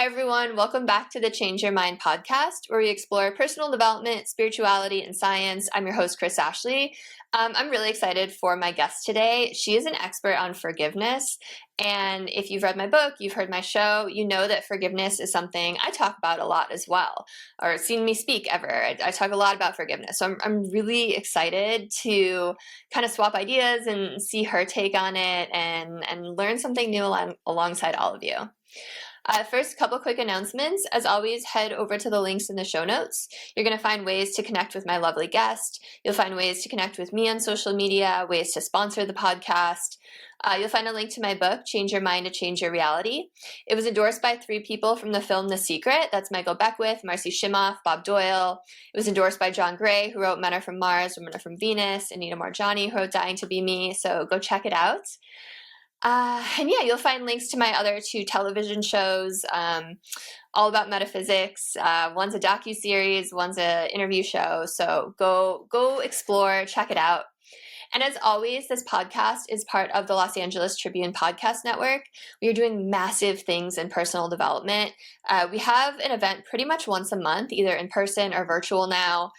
Hi, everyone. Welcome back to the Change Your Mind podcast, where we explore personal development, spirituality, and science. I'm your host, Kris Ashley. I'm really excited for my guest today. She is an expert on forgiveness. And if you've read my book, you've heard my show, you know that forgiveness is something I talk about a lot as well, or seen me speak ever. I talk a lot about forgiveness. So I'm really excited to kind of swap ideas and see her take on it and learn something new alongside all of you. First, a couple quick announcements. As always, head over to the links in the show notes. You're going to find ways to connect with my lovely guest. You'll find ways to connect with me on social media, ways to sponsor the podcast. You'll find a link to my book, Change Your Mind to Change Your Reality. It was endorsed by 3 people from the film The Secret. That's Michael Beckwith, Marcy Shimoff, Bob Doyle. It was endorsed by John Gray, who wrote Men Are From Mars, Women Are From Venus, and Anita Moorjani, who wrote Dying to Be Me. So go check it out. And yeah, you'll find links to my other 2 television shows, all about metaphysics. One's a docuseries, one's an interview show. So go explore, check it out. And as always, this podcast is part of the Los Angeles Tribune Podcast Network. We are doing massive things in personal development. We have an event pretty much once a month, either in person or virtual now.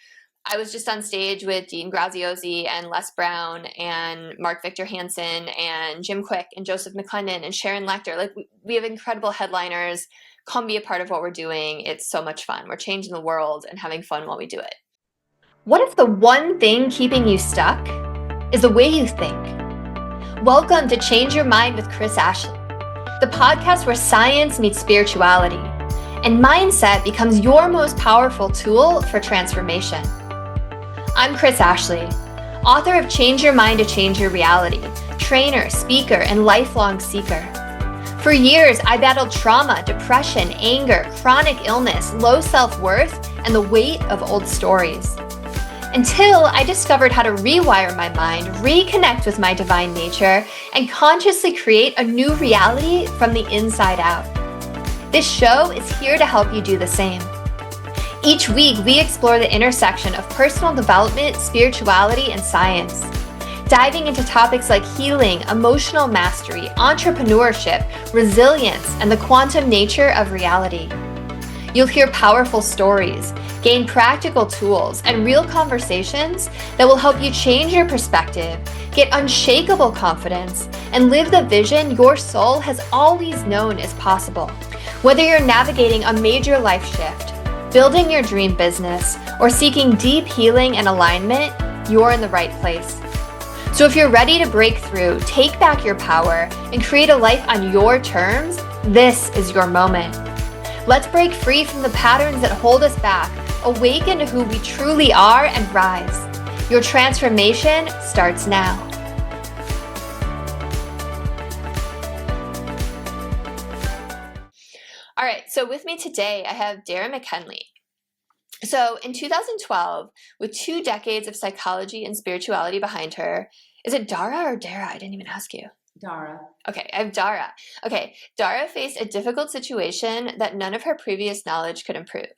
I was just on stage with Dean Graziosi and Les Brown and Mark Victor Hansen and Jim Quick and Joseph McClendon and Sharon Lecter. Like, we have incredible headliners. Come be a part of what we're doing. It's so much fun. We're changing the world and having fun while we do it. What if the one thing keeping you stuck is the way you think? Welcome to Change Your Mind with Kris Ashley, the podcast where science meets spirituality and mindset becomes your most powerful tool for transformation. I'm Kris Ashley, author of Change Your Mind to Change Your Reality, trainer, speaker, and lifelong seeker. For years, I battled trauma, depression, anger, chronic illness, low self-worth, and the weight of old stories. Until I discovered how to rewire my mind, reconnect with my divine nature, and consciously create a new reality from the inside out. This show is here to help you do the same. Each week, we explore the intersection of personal development, spirituality, and science, diving into topics like healing, emotional mastery, entrepreneurship, resilience, and the quantum nature of reality. You'll hear powerful stories, gain practical tools, and real conversations that will help you change your perspective, get unshakable confidence, and live the vision your soul has always known is possible. Whether you're navigating a major life shift, building your dream business, or seeking deep healing and alignment, you're in the right place. So if you're ready to break through, take back your power, and create a life on your terms, this is your moment. Let's break free from the patterns that hold us back, awaken to who we truly are, and rise. Your transformation starts now. All right, so with me today, I have Dara McKinley. So in 2012, with 2 decades of psychology and spirituality behind her, is it Dara or Dara? I didn't even ask you. Dara. Okay, I have Dara. Okay, Dara faced a difficult situation that none of her previous knowledge could improve.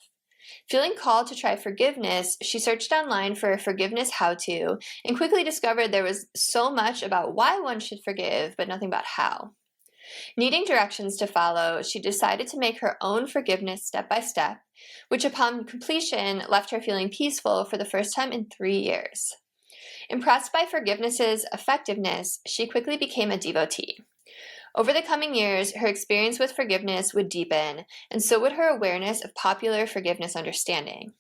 Feeling called to try forgiveness, she searched online for a forgiveness how-to and quickly discovered there was so much about why one should forgive, but nothing about how. Needing directions to follow, she decided to make her own forgiveness step by step, which upon completion left her feeling peaceful for the first time in 3 years. Impressed by forgiveness's effectiveness, she quickly became a devotee. Over the coming years, her experience with forgiveness would deepen, and so would her awareness of popular forgiveness understanding.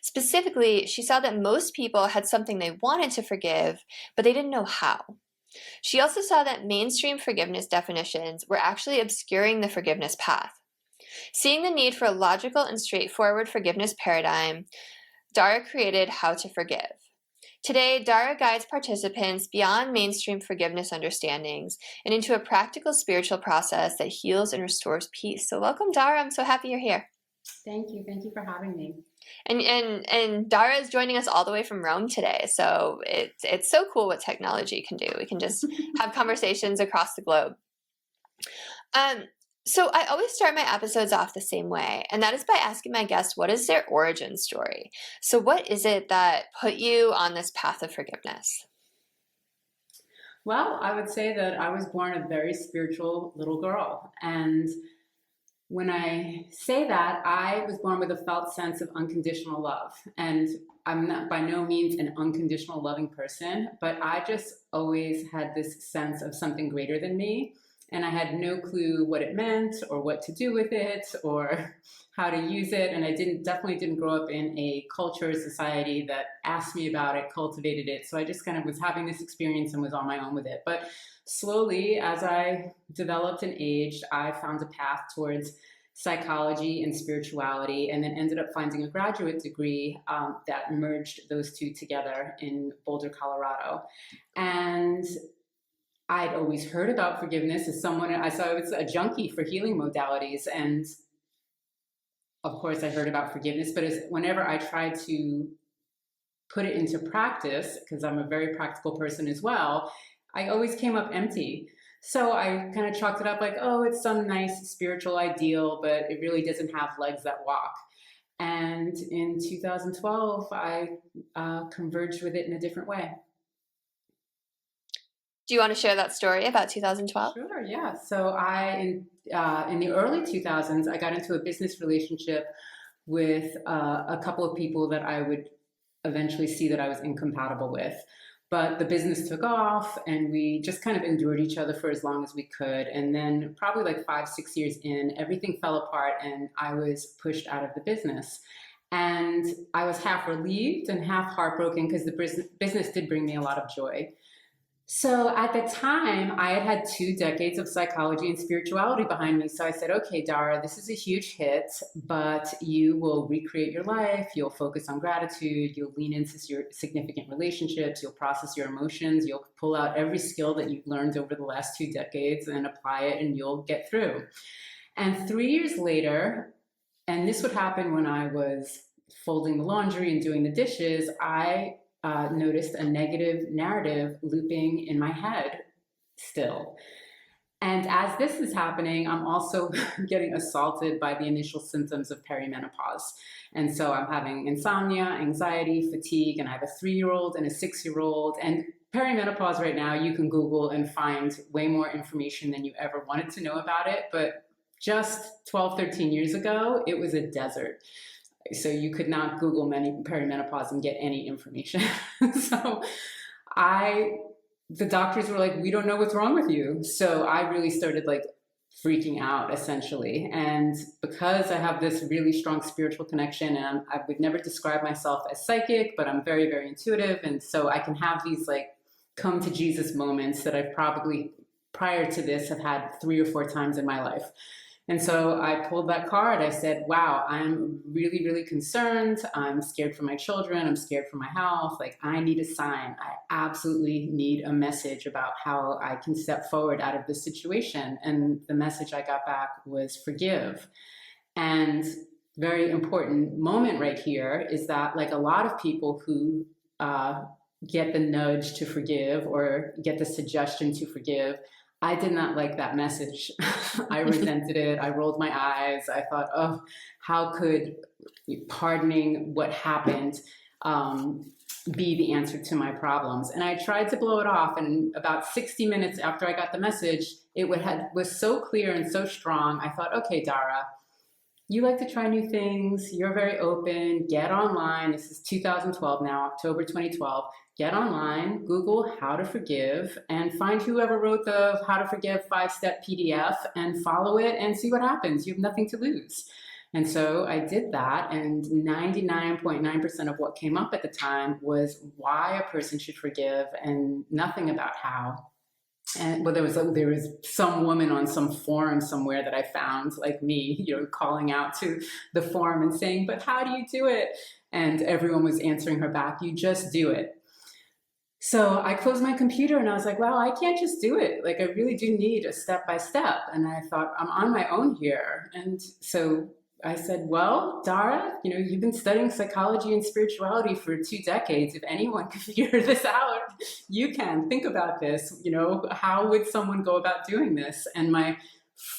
Specifically, she saw that most people had something they wanted to forgive, but they didn't know how. She also saw that mainstream forgiveness definitions were actually obscuring the forgiveness path. Seeing the need for a logical and straightforward forgiveness paradigm, Dara created How to Forgive. Today, Dara guides participants beyond mainstream forgiveness understandings and into a practical spiritual process that heals and restores peace. So welcome, Dara. I'm so happy you're here. Thank you. Thank you for having me. And Dara is joining us all the way from Rome today. So it's so cool what technology can do. We can just have conversations across the globe. So I always start my episodes off the same way, and that is by asking my guests, what is their origin story? So what is it that put you on this path of forgiveness? Well, I would say that I was born a very spiritual little girl, and When I say that, I was born with a felt sense of unconditional love. And I'm not by no means an unconditional loving person, but I just always had this sense of something greater than me. And I had no clue what it meant or what to do with it or how to use it. And I definitely didn't grow up in a culture or society that asked me about it, cultivated it. So I just kind of was having this experience and was on my own with it. But slowly, as I developed and aged, I found a path towards psychology and spirituality, and then ended up finding a graduate degree that merged those two together in Boulder, Colorado. And I'd always heard about forgiveness as someone, I was a junkie for healing modalities. And of course, I heard about forgiveness, but whenever I tried to put it into practice, because I'm a very practical person as well, I always came up empty. So I kind of chalked it up like, oh, it's some nice spiritual ideal, but it really doesn't have legs that walk. And in 2012, I converged with it in a different way. Do you want to share that story about 2012? Sure, yeah. So in the early 2000s, I got into a business relationship with a couple of people that I would eventually see that I was incompatible with. But the business took off and we just kind of endured each other for as long as we could. And then probably like 5-6 years in, everything fell apart and I was pushed out of the business. And I was half relieved and half heartbroken because the business did bring me a lot of joy. So at the time, I had 2 decades of psychology and spirituality behind me. So I said, okay, Dara, this is a huge hit, but you will recreate your life. You'll focus on gratitude. You'll lean into your significant relationships. You'll process your emotions. You'll pull out every skill that you've learned over the last 2 decades and apply it, and you'll get through. And 3 years later, and this would happen when I was folding the laundry and doing the dishes, I noticed a negative narrative looping in my head still. And as this is happening, I'm also getting assaulted by the initial symptoms of perimenopause. And so I'm having insomnia, anxiety, fatigue, and I have a 3-year-old and a 6-year-old. And perimenopause right now, you can Google and find way more information than you ever wanted to know about it. But just 12, 13 years ago, it was a desert. So you could not Google perimenopause and get any information. So the doctors were like, we don't know what's wrong with you. So I really started like freaking out essentially. And because I have this really strong spiritual connection, and I would never describe myself as psychic, but I'm very, very intuitive. And so I can have these like come to Jesus moments that I've probably prior to this have had 3 or 4 times in my life. And so I pulled that card. I said, wow, I'm really, really concerned. I'm scared for my children. I'm scared for my health. Like, I need a sign. I absolutely need a message about how I can step forward out of this situation. And the message I got back was forgive. And very important moment right here is that, like, a lot of people who get the nudge to forgive or get the suggestion to forgive, I did not like that message. I resented it. I rolled my eyes. I thought, oh, how could pardoning what happened be the answer to my problems? And I tried to blow it off. And about 60 minutes after I got the message, it was so clear and so strong. I thought, okay, Dara, you like to try new things. You're very open. Get online. This is 2012 now, October 2012. Get online, Google how to forgive, and find whoever wrote the How to Forgive 5-step PDF and follow it and see what happens. You have nothing to lose. And so I did that, and 99.9% of what came up at the time was why a person should forgive and nothing about how. And well, there was some woman on some forum somewhere that I found, like me, calling out to the forum and saying, but how do you do it? And everyone was answering her back, you just do it. So I closed my computer and I was like, wow, I can't just do it. Like, I really do need a step-by-step. And I thought, I'm on my own here. And so I said, well, Dara, you've been studying psychology and spirituality for 2 decades. If anyone can figure this out, you can. Think about this. How would someone go about doing this? And my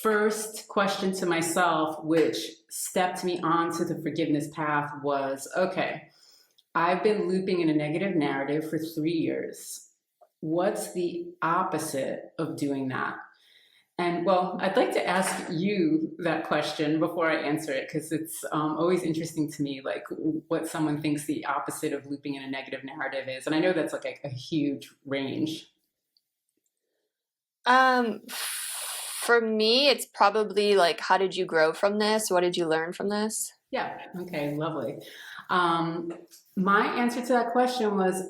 first question to myself, which stepped me onto the forgiveness path, was, okay, I've been looping in a negative narrative for 3 years. What's the opposite of doing that? And well, I'd like to ask you that question before I answer it, because it's always interesting to me, like what someone thinks the opposite of looping in a negative narrative is. And I know that's like a huge range. For me, it's probably like, how did you grow from this? What did you learn from this? Yeah. Okay. Lovely. My answer to that question was,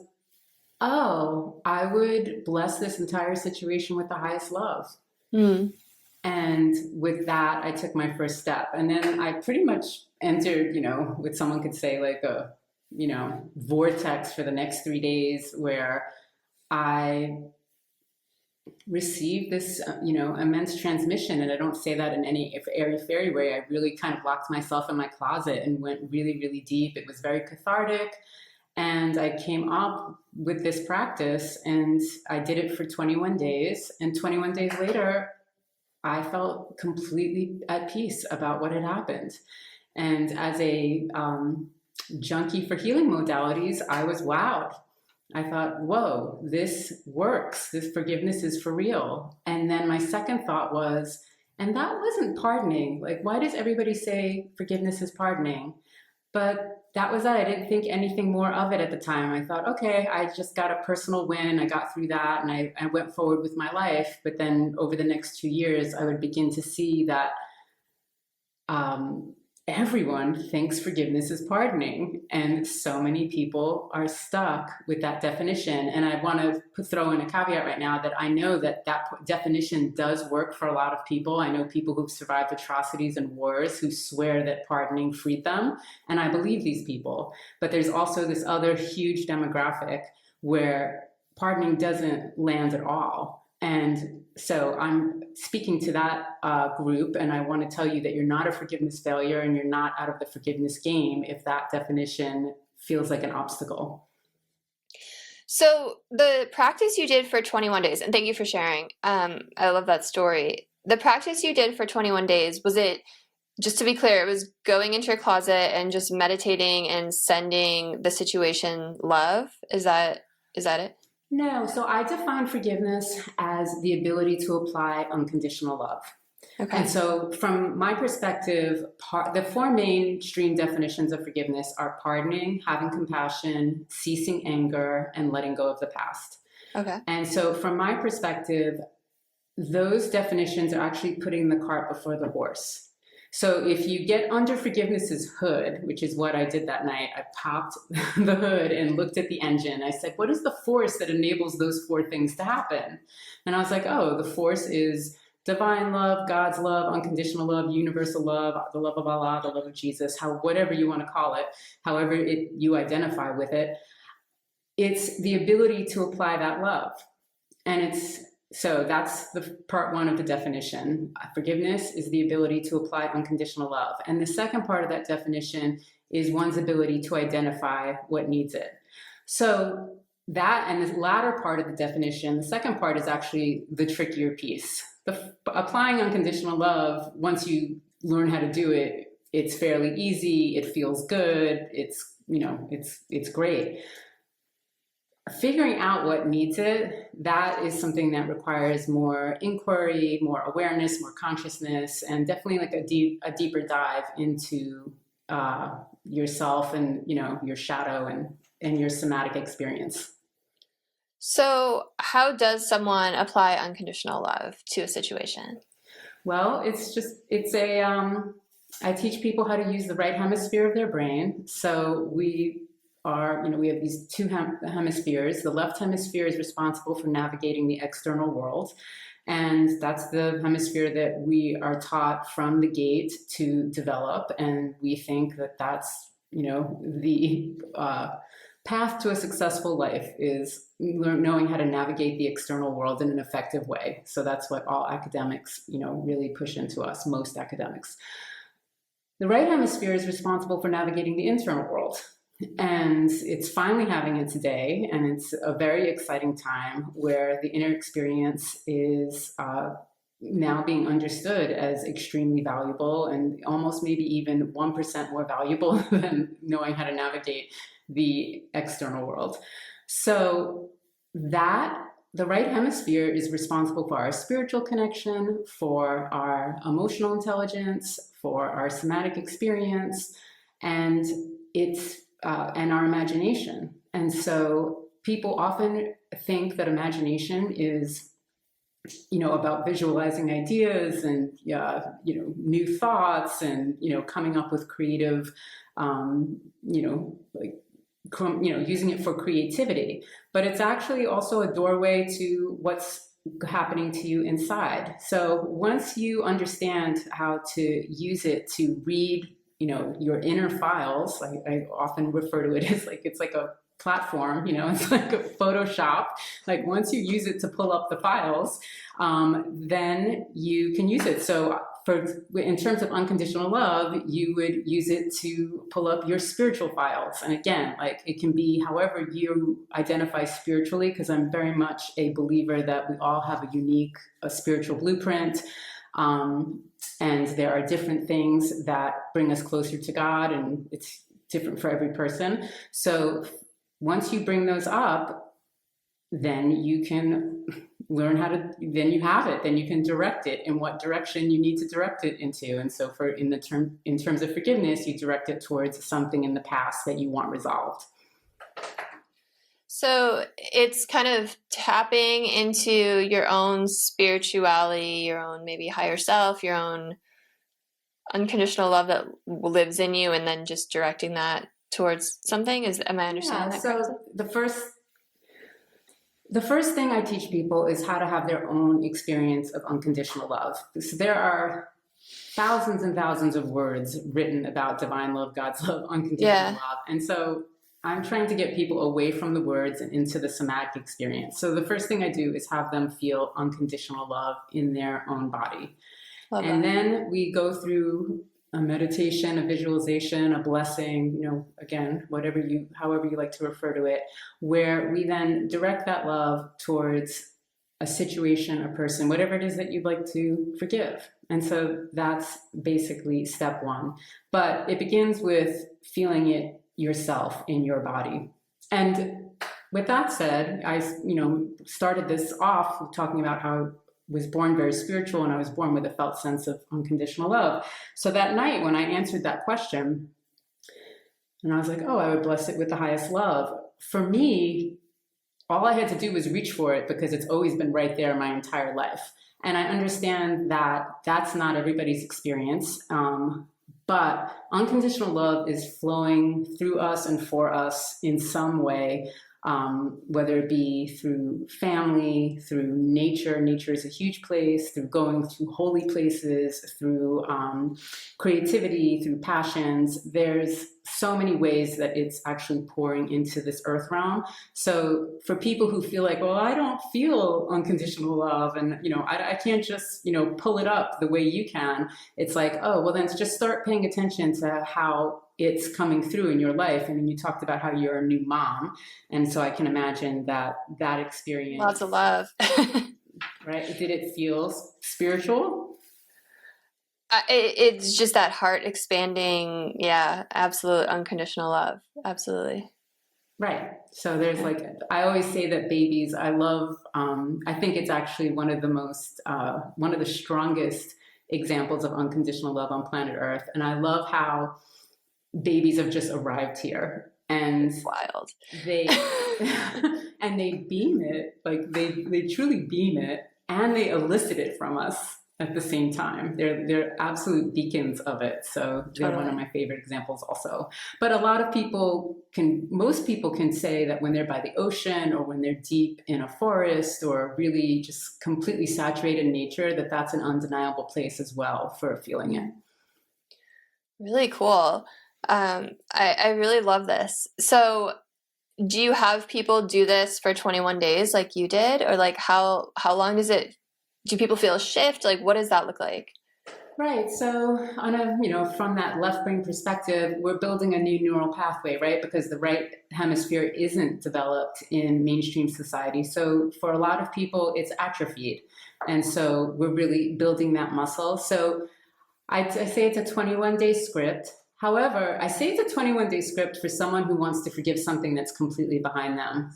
oh, I would bless this entire situation with the highest love. Hmm. And with that, I took my first step. And then I pretty much entered, what someone could say like a, vortex for the next 3 days where I received this, immense transmission. And I don't say that in any airy-fairy way. I really kind of locked myself in my closet and went really, really deep. It was very cathartic. And I came up with this practice and I did it for 21 days. And 21 days later, I felt completely at peace about what had happened. And as a junkie for healing modalities, I was wowed. I thought, whoa, this works. This forgiveness is for real. And then my second thought was, and that wasn't pardoning. Like, why does everybody say forgiveness is pardoning? But that was it. I didn't think anything more of it at the time. I thought, okay, I just got a personal win. I got through that and I went forward with my life. But then over the next 2 years, I would begin to see that everyone thinks forgiveness is pardoning. And so many people are stuck with that definition. And I want to throw in a caveat right now that I know that definition does work for a lot of people. I know people who've survived atrocities and wars who swear that pardoning freed them. And I believe these people. But there's also this other huge demographic where pardoning doesn't land at all. And so I'm speaking to that group, and I want to tell you that you're not a forgiveness failure and you're not out of the forgiveness game if that definition feels like an obstacle. So the practice you did for 21 days, and thank you for sharing. I love that story. The practice you did for 21 days, was it, just to be clear, it was going into your closet and just meditating and sending the situation love? Is that it? No, so I define forgiveness as the ability to apply unconditional love. Okay. And so from my perspective, the four mainstream definitions of forgiveness are pardoning, having compassion, ceasing anger, and letting go of the past. Okay. And so from my perspective, those definitions are actually putting the cart before the horse. So if you get under forgiveness's hood, which is what I did that night, I popped the hood and looked at the engine. I said, what is the force that enables those four things to happen? And I was like, oh, the force is divine love, God's love, unconditional love, universal love, the love of Allah, the love of Jesus, whatever you want to call it, however you identify with it. It's the ability to apply that love. And so that's the part one of the definition. Forgiveness is the ability to apply unconditional love. And the second part of that definition is one's ability to identify what needs it. So that and the latter part of the definition, the second part is actually the trickier piece. Applying unconditional love, once you learn how to do it, it's fairly easy, it feels good, it's great. Figuring out what needs it, that is something that requires more inquiry, more awareness, more consciousness, and definitely like a deeper dive into yourself and your shadow and your somatic experience. So how does someone apply unconditional love to a situation? Well, I teach people how to use the right hemisphere of their brain. So we have these two hemispheres. The left hemisphere is responsible for navigating the external world. And that's the hemisphere that we are taught from the gate to develop. And we think that that's, the path to a successful life is knowing how to navigate the external world in an effective way. So that's what all academics, really push into us, most academics. The right hemisphere is responsible for navigating the internal world. And it's finally having its day, and it's a very exciting time where the inner experience is now being understood as extremely valuable and almost maybe even 1% more valuable than knowing how to navigate the external world. So that the right hemisphere is responsible for our spiritual connection, for our emotional intelligence, for our somatic experience, and and our imagination. And so people often think that imagination is, about visualizing ideas and, new thoughts and, coming up with creative, using it for creativity. But it's actually also a doorway to what's happening to you inside. So once you understand how to use it to read, your inner files, I often refer to it as it's like a platform, it's like a Photoshop. Like once you use it to pull up the files, then you can use it. So in terms of unconditional love, you would use it to pull up your spiritual files. And again, it can be however you identify spiritually, because I'm very much a believer that we all have a unique spiritual blueprint. And there are different things that bring us closer to God, and it's different for every person. So once you bring those up, then you can learn then you have it, then you can direct it in what direction you need to direct it into. And so in terms of forgiveness, you direct it towards something in the past that you want resolved. So it's kind of tapping into your own spirituality, your own maybe higher self, your own unconditional love that lives in you, and then just directing that towards something. Am I understanding that correctly? So the first thing I teach people is how to have their own experience of unconditional love. So there are thousands and thousands of words written about divine love, God's love, unconditional love. And so I'm trying to get people away from the words and into the somatic experience. So the first thing I do is have them feel unconditional love in their own body. Then we go through a meditation, a visualization, a blessing, again, however you like to refer to it, where we then direct that love towards a situation, a person, whatever it is that you'd like to forgive. And so that's basically step one. But it begins with feeling it yourself in your body. And with that said, I, started this off talking about how was born very spiritual, and I was born with a felt sense of unconditional love. So that night when I answered that question, and I was like, I would bless it with the highest love. For me, all I had to do was reach for it, because it's always been right there my entire life. And I understand that that's not everybody's experience. But unconditional love is flowing through us and for us in some way. Whether it be through family, through nature. Nature is a huge place, through going to holy places, through creativity, through passions. There's so many ways that it's actually pouring into this earth realm. So for people who feel like, I don't feel unconditional love, and I can't just pull it up the way you can, it's like, then just start paying attention to how it's coming through in your life. I mean, you talked about how you're a new mom, and so I can imagine that experience. Lots of love. Right? Did it feel spiritual? It's just that heart expanding, absolute unconditional love. Absolutely. Right. So there's I always say that babies, I love, I think it's actually one of the strongest examples of unconditional love on planet Earth. And I love how babies have just arrived here, and wild. They beam it, they truly beam it, and they elicit it from us at the same time. They're absolute beacons of it. So they're one of my favorite examples also. But most people can say that when they're by the ocean, or when they're deep in a forest, or really just completely saturated in nature, that's an undeniable place as well for feeling it. Really cool. I really love this. So do you have people do this for 21 days like you did? Or how long does it, do people feel a shift? What does that look like? Right. So from that left brain perspective, we're building a new neural pathway, right? Because the right hemisphere isn't developed in mainstream society. So for a lot of people, it's atrophied. And so we're really building that muscle. So I say it's a 21-day script. However, I saved a 21-day script for someone who wants to forgive something that's completely behind them.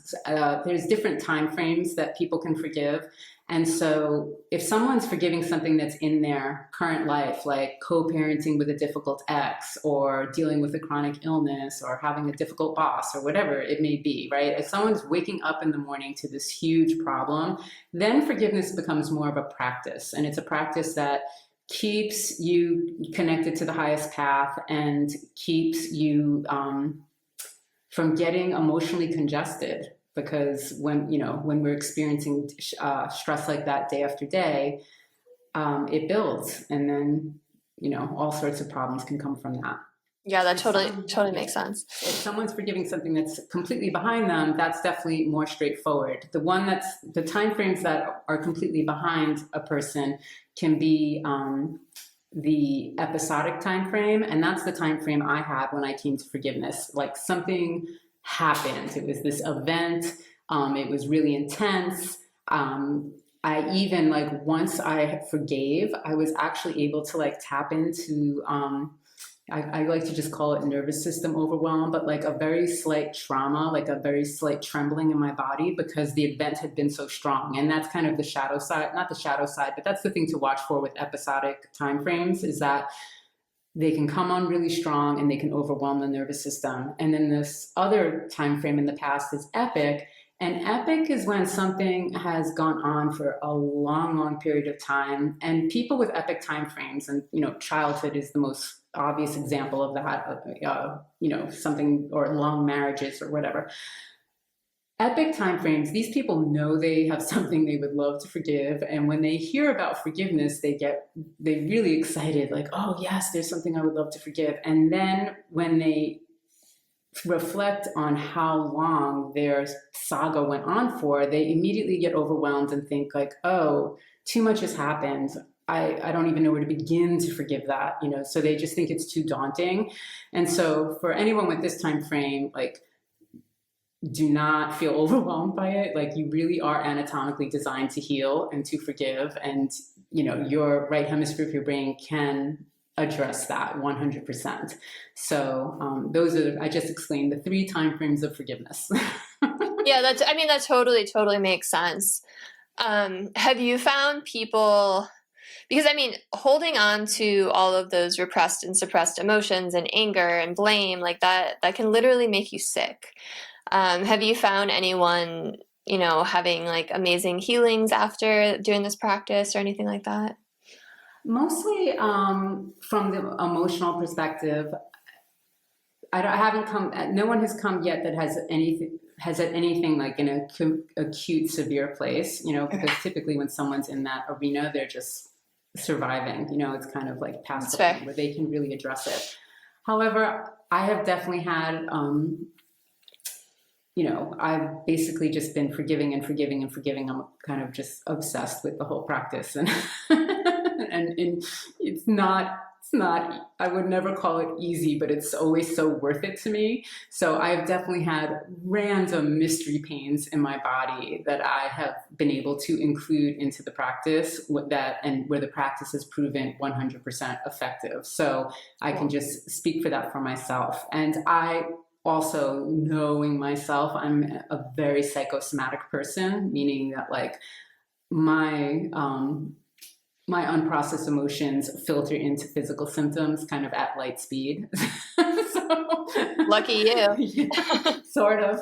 There's different time frames that people can forgive. And so if someone's forgiving something that's in their current life, like co-parenting with a difficult ex, or dealing with a chronic illness, or having a difficult boss, or whatever it may be, right? If someone's waking up in the morning to this huge problem, then forgiveness becomes more of a practice. And it's a practice that keeps you connected to the highest path and keeps you from getting emotionally congested. Because when we're experiencing stress like that day after day, it builds, and then all sorts of problems can come from that. Yeah, that totally makes sense. If someone's forgiving something that's completely behind them, that's definitely more straightforward. The time frames that are completely behind a person can be the episodic time frame, and that's the time frame I had when I came to forgiveness. Like, something happened. It was this event. It was really intense. I even, once I forgave, I was actually able to tap into, I like to just call it nervous system overwhelm, but a very slight trauma, a very slight trembling in my body, because the event had been so strong. And that's kind of the shadow side, not the shadow side, but that's the thing to watch for with episodic timeframes, is that they can come on really strong and they can overwhelm the nervous system. And then this other time frame in the past is epic. And epic is when something has gone on for a long, long period of time. And people with epic time frames, and childhood is the most obvious example of that, something, or long marriages or whatever. Epic timeframes, these people know they have something they would love to forgive, and when they hear about forgiveness, they're really excited, like, oh yes, there's something I would love to forgive. And then when they reflect on how long their saga went on for, they immediately get overwhelmed and think like, oh, too much has happened. I don't even know where to begin to forgive that, so they just think it's too daunting. And so for anyone with this time frame, do not feel overwhelmed by it. You really are anatomically designed to heal and to forgive. And, your right hemisphere of your brain can address that 100%. So I just explained the 3 time frames of forgiveness. Yeah, that totally makes sense. Have you found people, because holding on to all of those repressed and suppressed emotions and anger and blame, that can literally make you sick. Have you found anyone, having amazing healings after doing this practice or anything like that? Mostly from the emotional perspective. No one has come yet that has had anything in an acute severe place, because typically when someone's in that arena, they're just surviving, it's kind of past the point where they can really address it. However, I have definitely had, I've basically just been forgiving and forgiving and forgiving. I'm kind of just obsessed with the whole practice, and and it's not, I would never call it easy, but it's always so worth it to me. So I've definitely had random mystery pains in my body that I have been able to include into the practice where the practice has proven 100% effective. So I can just speak for that for myself. And I also, knowing myself, I'm a very psychosomatic person, meaning that my unprocessed emotions filter into physical symptoms kind of at light speed. So, lucky you. Yeah, sort of.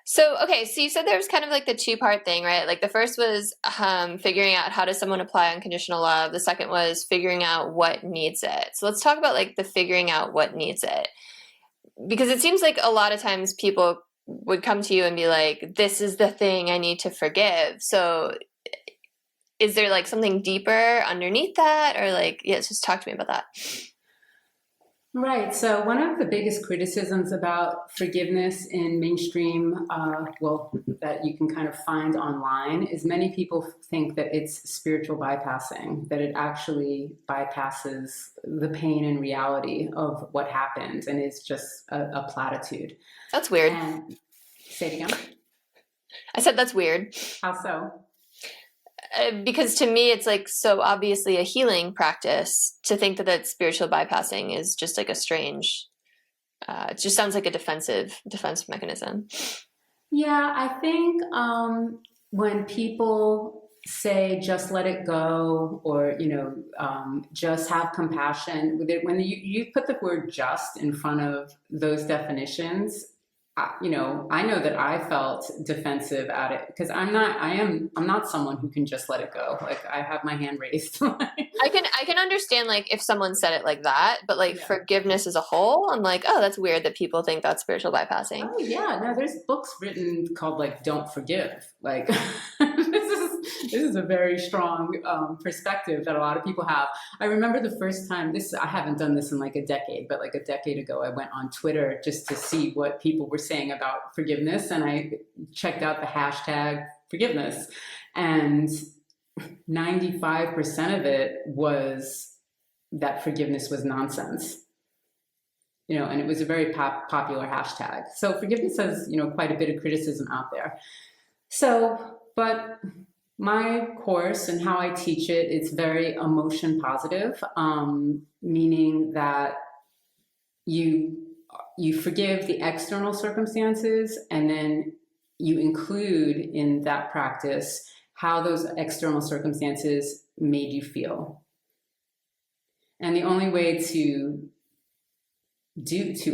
So you said there was kind of the 2-part thing, right? The first was figuring out how does someone apply unconditional love. The second was figuring out what needs it. So let's talk about the figuring out what needs it. Because it seems like a lot of times people would come to you and be like, this is the thing I need to forgive. So is there something deeper underneath that, or just talk to me about that. Right. So one of the biggest criticisms about forgiveness in mainstream, that you can kind of find online, is many people think that it's spiritual bypassing, that it actually bypasses the pain and reality of what happened and is just a platitude. That's weird. And, say it again. I said that's weird. How so? because to me, it's like so obviously a healing practice. To think that spiritual bypassing is just like a strange, it just sounds like a defense mechanism. Yeah, I think when people say just let it go, or just have compassion, when you put the word just in front of those definitions, I know that I felt defensive at it, because I'm not someone who can just let it go. Like, I have my hand raised. I can understand like if someone said it like that, but like forgiveness as a whole, I'm like, oh, that's weird that people think that's spiritual bypassing. Oh yeah, no, there's books written called like "Don't Forgive." Like, this is a very strong perspective that a lot of people have. I remember the first time I haven't done this in like a decade, but like a decade ago, I went on Twitter just to see what people were saying about forgiveness, and I checked out the hashtag forgiveness, and 95% of it was that forgiveness was nonsense. And it was a very popular hashtag. So forgiveness has, quite a bit of criticism out there. So, but my course and how I teach it, it's very emotion positive, meaning that you forgive the external circumstances, and then you include in that practice how those external circumstances made you feel. And the only way to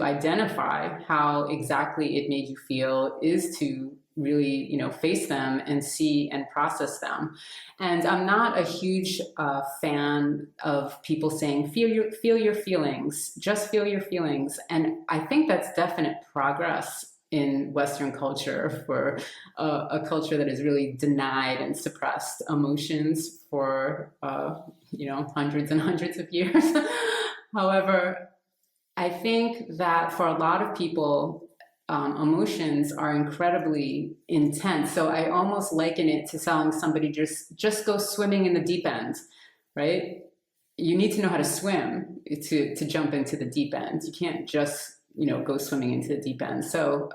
identify how exactly it made you feel is to really, face them and see and process them. And I'm not a huge fan of people saying, feel your feelings, just feel your feelings. And I think that's definite progress in Western culture, for a culture that has really denied and suppressed emotions for, hundreds and hundreds of years. However, I think that for a lot of people, emotions are incredibly intense. So I almost liken it to telling somebody just go swimming in the deep end, right? You need to know how to swim to jump into the deep end. You can't just, go swimming into the deep end. So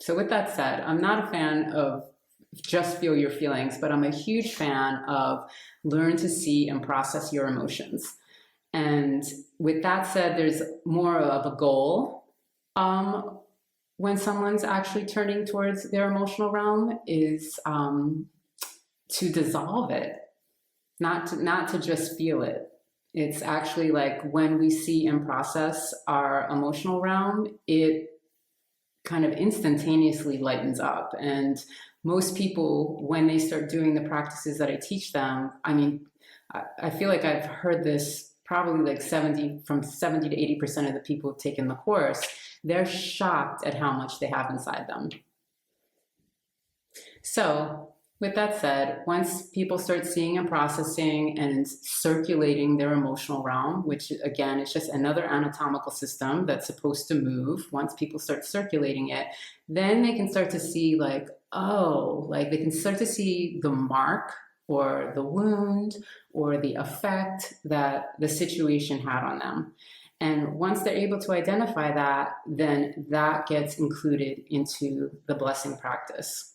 with that said, I'm not a fan of just feel your feelings, but I'm a huge fan of learn to see and process your emotions. And with that said, there's more of a goal when someone's actually turning towards their emotional realm is to dissolve it, not to just feel it. It's actually like when we see and process our emotional realm, it kind of instantaneously lightens up. And most people, when they start doing the practices that I teach them, I feel like I've heard this probably like 70 to 80% of the people who've taken the course, they're shocked at how much they have inside them. So with that said, once people start seeing and processing and circulating their emotional realm, which again is just another anatomical system that's supposed to move, once people start circulating it, then they can start to see like, they can start to see the mark or the wound or the effect that the situation had on them. And once they're able to identify that, then that gets included into the blessing practice.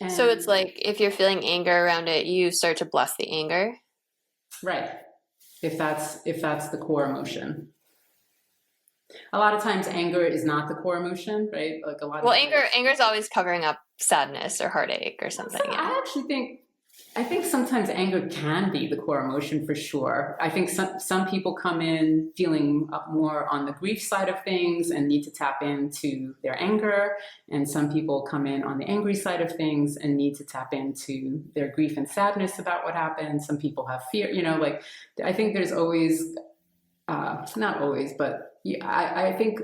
And so it's like if you're feeling anger around it, you start to bless the anger. Right. If that's the core emotion. A lot of times anger is not the core emotion, right? Like a lot of anger is always covering up sadness or heartache or something. I think sometimes anger can be the core emotion for sure. I think some people come in feeling more on the grief side of things and need to tap into their anger. And some people come in on the angry side of things and need to tap into their grief and sadness about what happened. Some people have fear, I think there's always, not always, but I think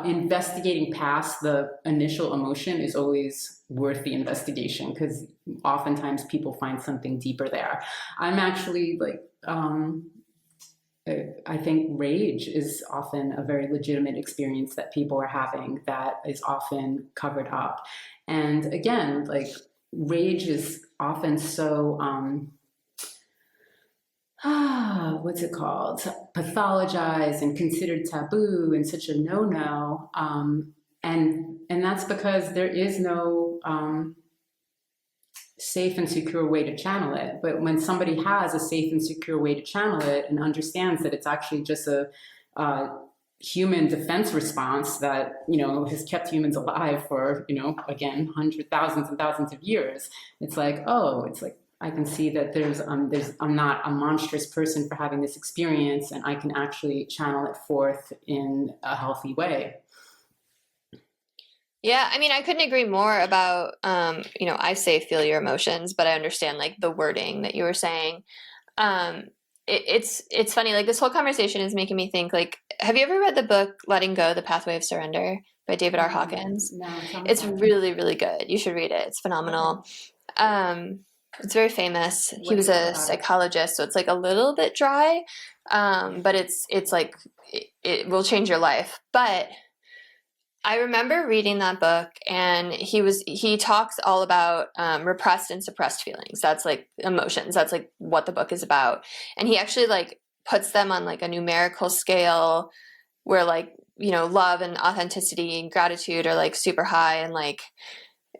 investigating past the initial emotion is always worth the investigation, because oftentimes people find something deeper there. I'm actually I think rage is often a very legitimate experience that people are having that is often covered up. And again, rage is often so what's it called? Pathologized and considered taboo and such a no-no. And that's because there is no safe and secure way to channel it. But when somebody has a safe and secure way to channel it and understands that it's actually just a human defense response that, you know, has kept humans alive for, you know, again, hundreds, thousands and thousands of years, it's like, oh, it's like, I can see that I'm not a monstrous person for having this experience, and I can actually channel it forth in a healthy way. Yeah, I mean, I couldn't agree more about, you know, I say feel your emotions, but I understand like the wording that you were saying. It's funny, like this whole conversation is making me think, like, have you ever read the book Letting Go, The Pathway of Surrender by David R. Hawkins? No, it's really, really good. You should read it. It's phenomenal. It's very famous. He was a psychologist, so it's like a little bit dry, but it's like it will change your life. But I remember reading that book, and he talks all about repressed and suppressed feelings. That's like emotions. That's like what the book is about. And he actually like puts them on like a numerical scale where like, you know, love and authenticity and gratitude are like super high, and like,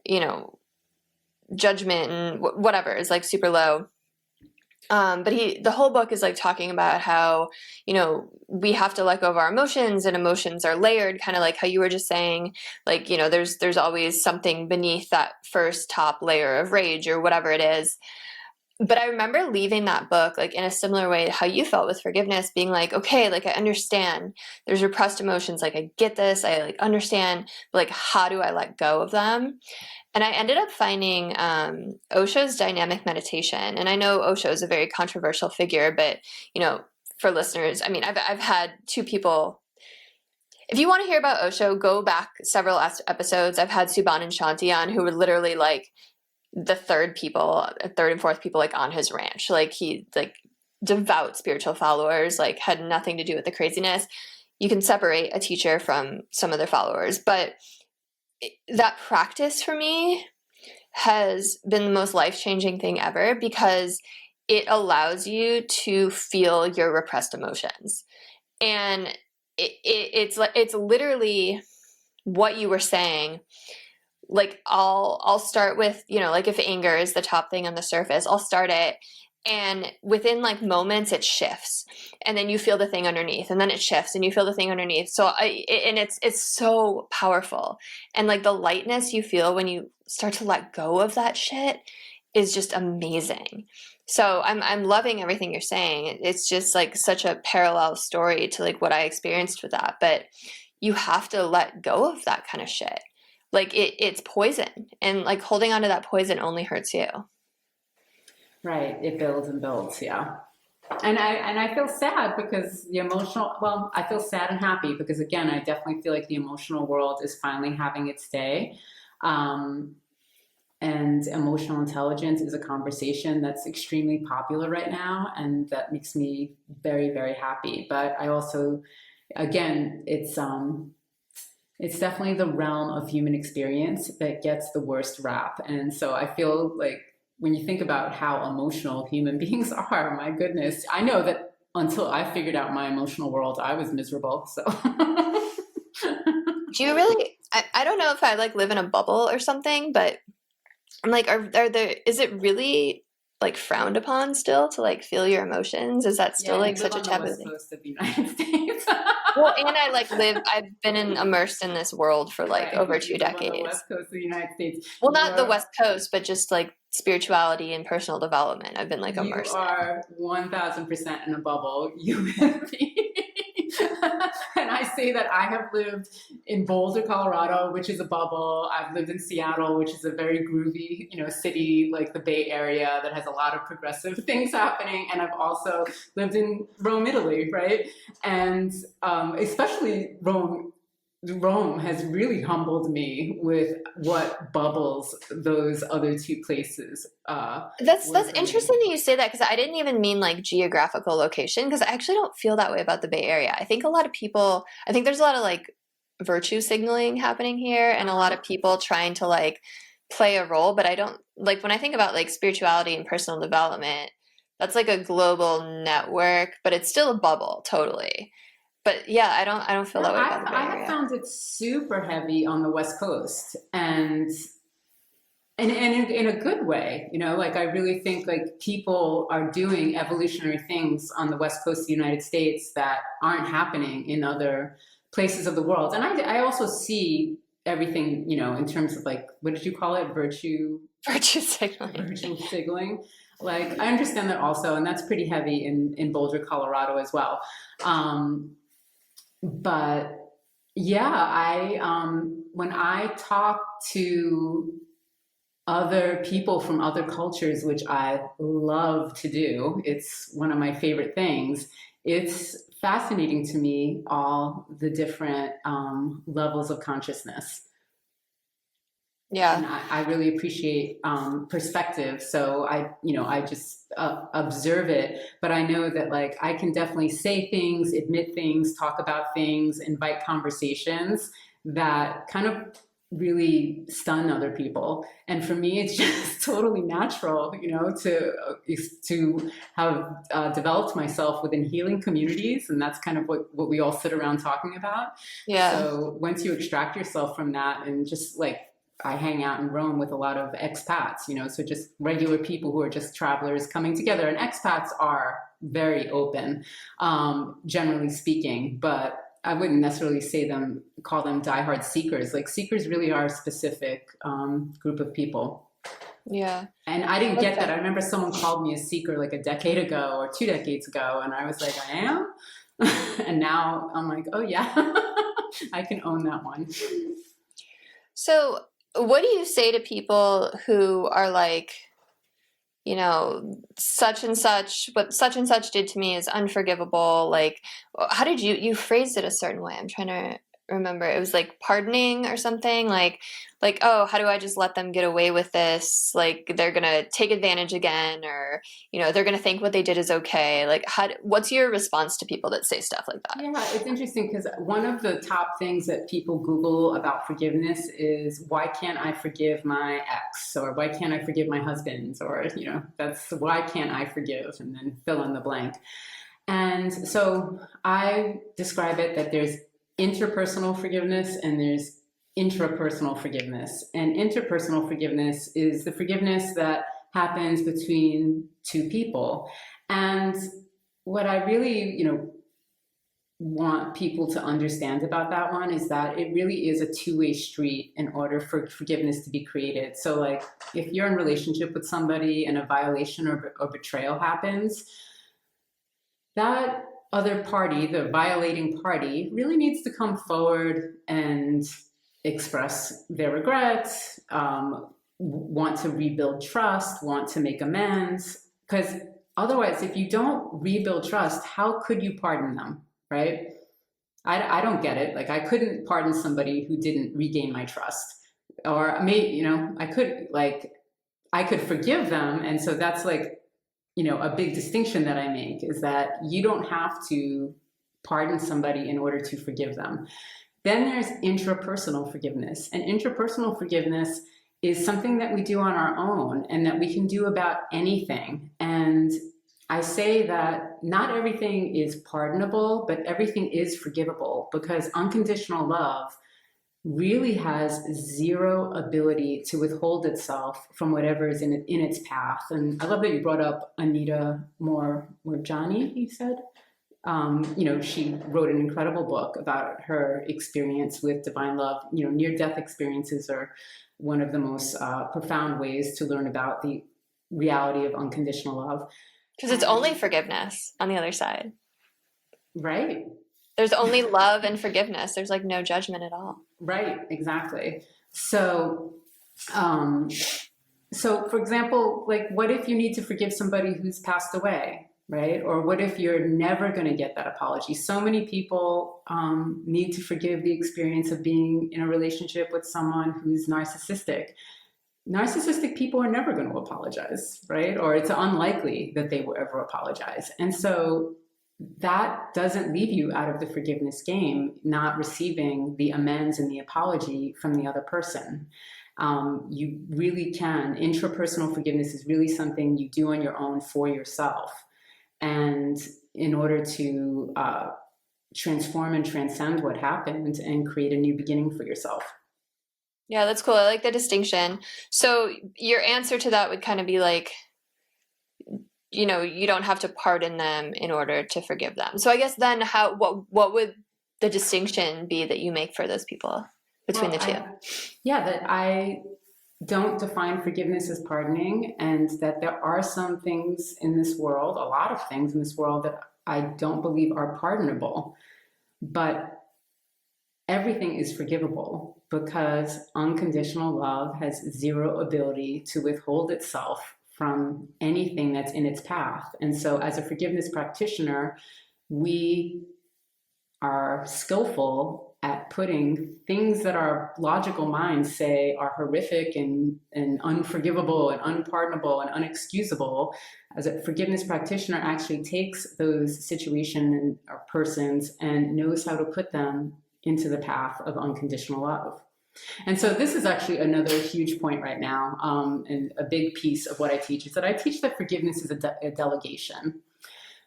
you know, judgment and whatever is like super low. But the whole book is like talking about how, you know, we have to let go of our emotions, and emotions are layered, kind of like how you were just saying, like, you know, there's always something beneath that first top layer of rage or whatever it is. But I remember leaving that book like in a similar way to how you felt with forgiveness, being like, okay, like I understand there's repressed emotions. Like I get this, I like understand, but like, how do I let go of them? And I ended up finding Osho's dynamic meditation. And I know Osho is a very controversial figure, but, you know, for listeners, I mean, I've had two people. If you want to hear about Osho, go back several episodes. I've had Subhan and Shanti on, who were literally like the third and fourth people like on his ranch. Like he like devout spiritual followers, like had nothing to do with the craziness. You can separate a teacher from some of their followers, but that practice for me has been the most life-changing thing ever, because it allows you to feel your repressed emotions. And it's literally what you were saying. Like I'll start with, you know, like if anger is the top thing on the surface, I'll start it, and within like moments it shifts, and then you feel the thing underneath, and then it shifts and you feel the thing underneath. So it's so powerful, and like the lightness you feel when you start to let go of that shit is just amazing. So I'm loving everything you're saying. It's just like such a parallel story to like what I experienced with that, but you have to let go of that kind of shit. Like it's poison, and like holding on to that poison only hurts you. Right. It builds and builds. Yeah. And I feel sad because I feel sad and happy because, again, I definitely feel like the emotional world is finally having its day. And emotional intelligence is a conversation that's extremely popular right now, and that makes me very, very happy. But I also, again, it's definitely the realm of human experience that gets the worst rap. And so I feel like when you think about how emotional human beings are, my goodness, I know that until I figured out my emotional world, I was miserable. So do you really, I don't know if I like live in a bubble or something, but I'm like, is it really like frowned upon still to like feel your emotions? Is that still like such a taboo thing? West Coast of the United States. Well, and I've been immersed in this world for like over 2 decades. On the West Coast of the United States. Well, not the West Coast, but just like spirituality and personal development. I've been like immersed. You are 1000% in a bubble. You and me. And I say that I have lived in Boulder, Colorado, which is a bubble. I've lived in Seattle, which is a very groovy, you know, city like the Bay Area that has a lot of progressive things happening. And I've also lived in Rome, Italy, right? And especially Rome has really humbled me with what bubbles those other two places. That's interesting that you say that, because I didn't even mean like geographical location, because I actually don't feel that way about the Bay Area. I think there's a lot of like virtue signaling happening here, and a lot of people trying to like play a role, but I don't like, when I think about like spirituality and personal development, that's like a global network, but it's still a bubble, totally. But yeah, I don't feel that way about the Bay Area. I have found it super heavy on the West Coast, and And in a good way, like I really think like people are doing evolutionary things on the West Coast of the United States that aren't happening in other places of the world. And I also see everything, in terms of like, what did you call it? Virtue signaling. Virtue signaling. Like I understand that also, and that's pretty heavy in Boulder, Colorado as well. But yeah, when I talk to other people from other cultures, which I love to do, it's one of my favorite things. It's fascinating to me, all the different levels of consciousness. Yeah. And I really appreciate perspective. So I just observe it. But I know that like I can definitely say things, admit things, talk about things, invite conversations that kind of really stun other people. And for me, it's just totally natural, to have developed myself within healing communities. And that's kind of what we all sit around talking about. Yeah. So once you extract yourself from that and just like, I hang out in Rome with a lot of expats, so just regular people who are just travelers coming together. And expats are very open, generally speaking, but I wouldn't necessarily call them diehard seekers. Like seekers really are a specific group of people. Yeah. And I didn't get that. I remember someone called me a seeker like a decade ago or 2 decades ago. And I was like, I am? And now I'm like, oh yeah, I can own that one. So what do you say to people who are like, such and such, what such and such did to me is unforgivable? Like, how did you phrased it a certain way? I'm trying to remember. It was like pardoning or something, like, oh, how do I just let them get away with this? Like, they're going to take advantage again, or, they're going to think what they did is okay. Like, what's your response to people that say stuff like that? Yeah, it's interesting because one of the top things that people Google about forgiveness is, why can't I forgive my ex? Or why can't I forgive my husband? Or, that's why can't I forgive? And then fill in the blank. And so I describe it that there's interpersonal forgiveness and there's intrapersonal forgiveness. And interpersonal forgiveness is the forgiveness that happens between two people. And what I really, want people to understand about that one is that it really is a two-way street in order for forgiveness to be created. So like if you're in a relationship with somebody and a violation or betrayal happens, that other party, the violating party, really needs to come forward and express their regrets, want to rebuild trust, want to make amends. Because otherwise, if you don't rebuild trust, how could you pardon them, right? I don't get it. Like I couldn't pardon somebody who didn't regain my trust. Or maybe, I could forgive them. And so that's like, a big distinction that I make is that you don't have to pardon somebody in order to forgive them. Then there's intrapersonal forgiveness. And intrapersonal forgiveness is something that we do on our own and that we can do about anything. And I say that not everything is pardonable, but everything is forgivable, because unconditional love really has zero ability to withhold itself from whatever is in its path. And I love that you brought up Anita Moorjani, you said. She wrote an incredible book about her experience with divine love. Near-death experiences are one of the most profound ways to learn about the reality of unconditional love. Because it's only forgiveness on the other side. Right. There's only love and forgiveness. There's like no judgment at all. Right, exactly. So for example, like what if you need to forgive somebody who's passed away, right? Or what if you're never going to get that apology? So many people need to forgive the experience of being in a relationship with someone who's narcissistic. Narcissistic people are never going to apologize, right? Or it's unlikely that they will ever apologize. And so that doesn't leave you out of the forgiveness game, not receiving the amends and the apology from the other person. You really can. Intrapersonal forgiveness is really something you do on your own for yourself. And in order to transform and transcend what happened and create a new beginning for yourself. Yeah, that's cool. I like the distinction. So your answer to that would kind of be like, you don't have to pardon them in order to forgive them. So I guess then what would the distinction be that you make for those people between the two? That I don't define forgiveness as pardoning, and that there are some things in this world, a lot of things in this world, that I don't believe are pardonable. But everything is forgivable, because unconditional love has zero ability to withhold itself from anything that's in its path. And so as a forgiveness practitioner, we are skillful at putting things that our logical minds say are horrific and unforgivable and unpardonable and unexcusable. As a forgiveness practitioner actually takes those situations or persons and knows how to put them into the path of unconditional love. And so this is actually another huge point right now, and a big piece of what I teach is that I teach that forgiveness is a delegation.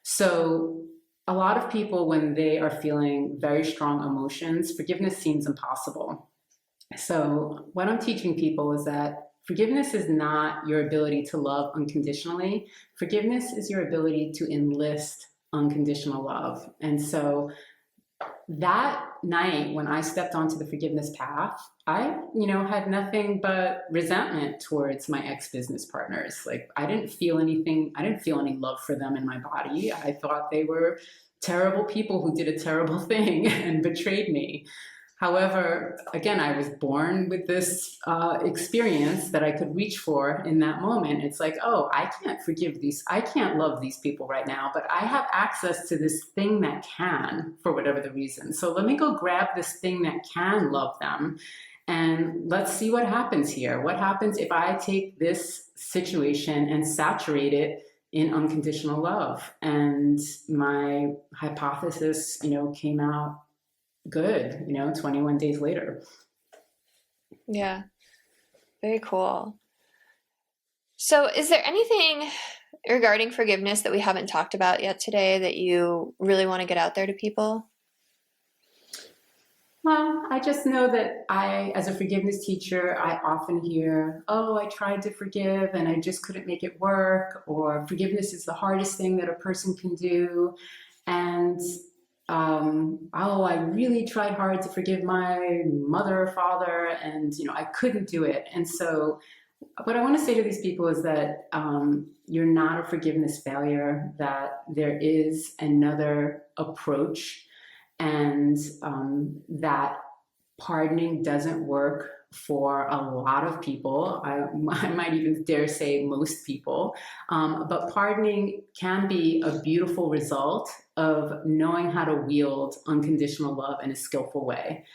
So a lot of people, when they are feeling very strong emotions, forgiveness seems impossible. So what I'm teaching people is that forgiveness is not your ability to love unconditionally. Forgiveness is your ability to enlist unconditional love. And so that night when I stepped onto the forgiveness path, I, had nothing but resentment towards my ex-business partners. Like, I didn't feel anything. I didn't feel any love for them in my body. I thought they were terrible people who did a terrible thing and betrayed me. However, again, I was born with this experience that I could reach for in that moment. It's like, oh, I can't forgive these. I can't love these people right now, but I have access to this thing that can, for whatever the reason. So let me go grab this thing that can love them, and let's see what happens here. What happens if I take this situation and saturate it in unconditional love? And my hypothesis, came out good, 21 days later. Yeah. Very cool. So is there anything regarding forgiveness that we haven't talked about yet today that you really want to get out there to people? Well, I just know that as a forgiveness teacher, I often hear, oh, I tried to forgive and I just couldn't make it work, or forgiveness is the hardest thing that a person can do. And oh, I really tried hard to forgive my mother or father, and I couldn't do it. And so what I want to say to these people is that you're not a forgiveness failure, that there is another approach, and that pardoning doesn't work for a lot of people. I might even dare say most people. But pardoning can be a beautiful result of knowing how to wield unconditional love in a skillful way.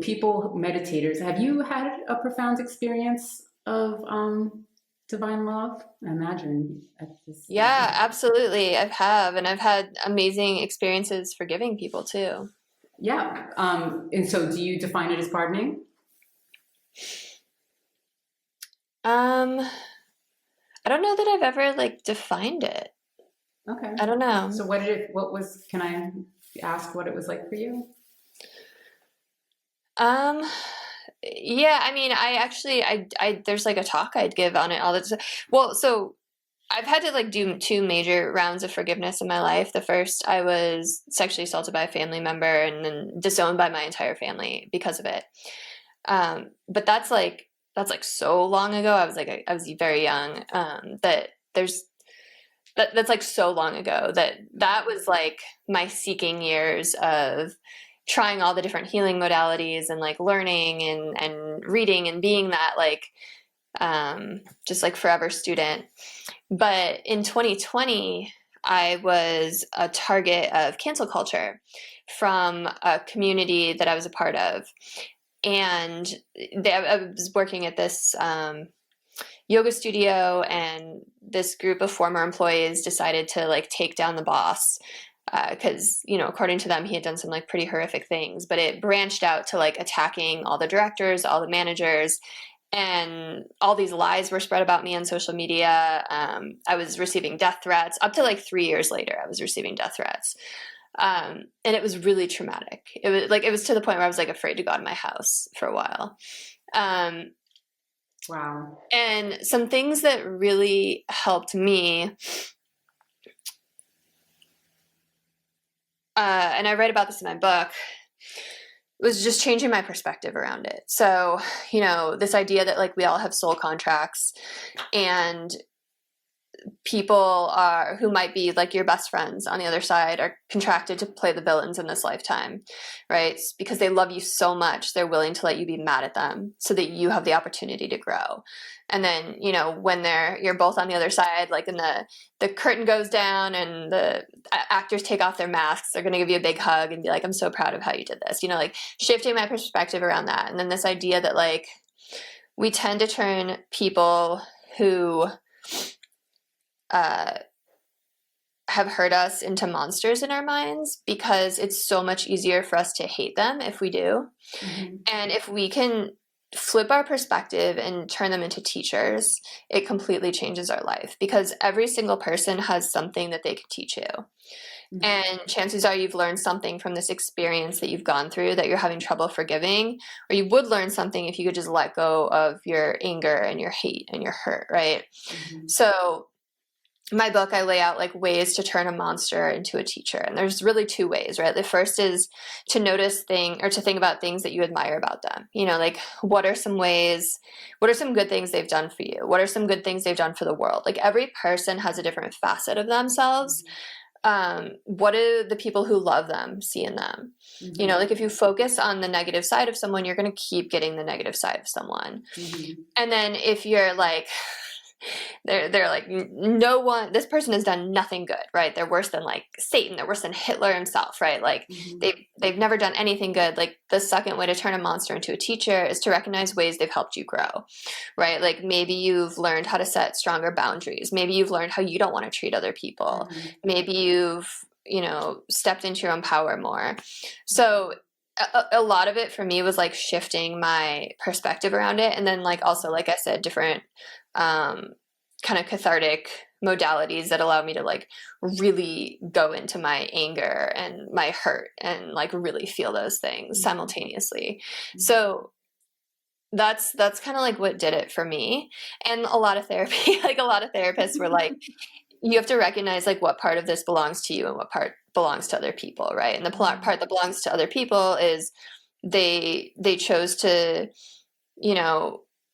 People, meditators, have you had a profound experience of divine love? I imagine. Yeah, absolutely. I've had amazing experiences forgiving people too. Yeah. And so do you define it as pardoning? I don't know that I've ever defined it. Okay. I don't know. So can I ask what it was like for you? Yeah, I mean, I there's a talk I'd give on it all the time. Well, so I've had to do 2 major rounds of forgiveness in my life. The first, I was sexually assaulted by a family member and then disowned by my entire family because of it. But that's so long ago. I was very young. That's so long ago that was my seeking years of trying all the different healing modalities and learning and reading and being that just forever student. But in 2020, I was a target of cancel culture from a community that I was a part of. And I was working at this yoga studio, and this group of former employees decided to take down the boss because according to them, he had done some pretty horrific things. But it branched out to attacking all the directors, all the managers, and all these lies were spread about me on social media. I was receiving death threats up to 3 years later. I was receiving death threats. And it was really traumatic. It was to the point where I was like afraid to go out of my house for a while. Wow. And some things that really helped me, and I write about this in my book, was just changing my perspective around it. So, this idea that like we all have soul contracts, and people who might be like your best friends on the other side are contracted to play the villains in this lifetime, right? Because they love you so much, they're willing to let you be mad at them so that you have the opportunity to grow. And then, when you're both on the other side, like in the curtain goes down and the actors take off their masks, they're going to give you a big hug and be like, I'm so proud of how you did this, like shifting my perspective around that. And then this idea that like we tend to turn people who have hurt us into monsters in our minds because it's so much easier for us to hate them if we do. Mm-hmm. And if we can flip our perspective and turn them into teachers, it completely changes our life, because every single person has something that they can teach you. Mm-hmm. And chances are you've learned something from this experience that you've gone through that you're having trouble forgiving, or you would learn something if you could just let go of your anger and your hate and your hurt, right? Mm-hmm. So in my book, I lay out like ways to turn a monster into a teacher. And there's really two ways, right? The first is to to think about things that you admire about them. Like what are some good things they've done for you? What are some good things they've done for the world? Like every person has a different facet of themselves. What do the people who love them see in them? Mm-hmm. Like if you focus on the negative side of someone, you're going to keep getting the negative side of someone. Mm-hmm. And then if you're like, they're like, no one, this person has done nothing good, right? They're worse than like Satan, they're worse than Hitler himself, right? Like mm-hmm. they've never done anything good. Like the second way to turn a monster into a teacher is to recognize ways they've helped you grow, right? Like maybe you've learned how to set stronger boundaries. Maybe you've learned how you don't want to treat other people. Mm-hmm. Maybe you've, stepped into your own power more. So a lot of it for me was like shifting my perspective around it. And then like also, like I said, different kind of cathartic modalities that allow me to like really go into my anger and my hurt and like really feel those things simultaneously. Mm-hmm. So that's kind of like what did it for me. And a lot of therapy, like a lot of therapists were like, you have to recognize like what part of this belongs to you and what part belongs to other people, right? And the part that belongs to other people is they chose to,